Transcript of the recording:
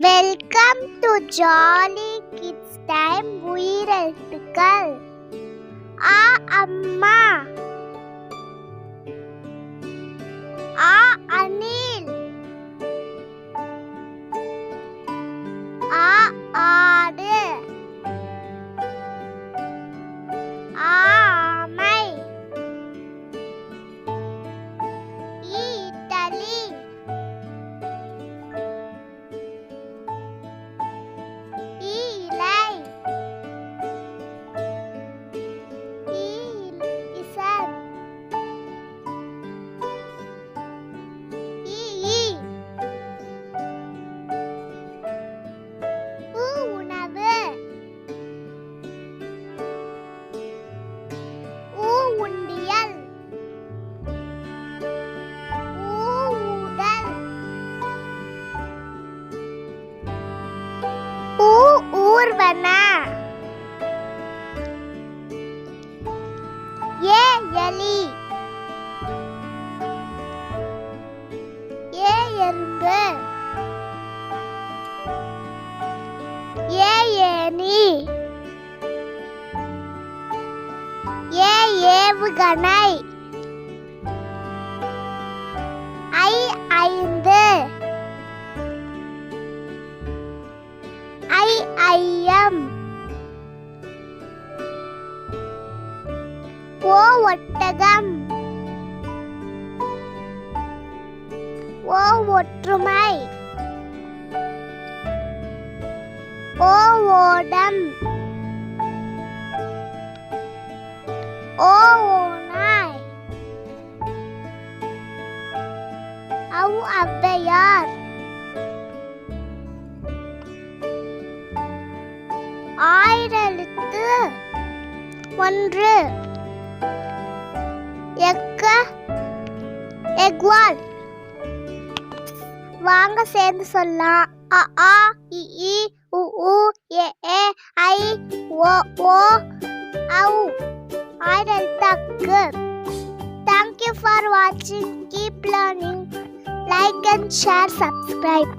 Welcome to jolly kids time. உயிரெழுத்துக்கள். ஆ அம்மா, ஆ அணில், ஆ ஆடு, ஆ ஆமை, ஈ இட்டலி, ஈ இலை, ஈ இசன், ஈ ஈ, உ உணவு, ஊ உண்டியல், ஊ ஊதல், ஊ ஊர்வன, ஏ எலி, ஏ எறும்பு, ஏ ஏணி, ஏ ஏவுகணை, ஐ ஐந்து, ஐ ஐயம், ஓ ஒட்டகம், ஓ ஒற்றுமை, ஓ ஓடம், ஓ ஓநாய், ஔ ஔவையார், ஆயிரெழுத்து. ஒன்று, எக்க எக்வால். வாங்க சேர்ந்து சொல்லலாம். அ ஆ இ ஈ உ ஊ ஏ ஏ ஐ ஓ ஓ ஔ. ஆயிரெழுத்து. Thank you for watching. Keep learning. Like and share, subscribe.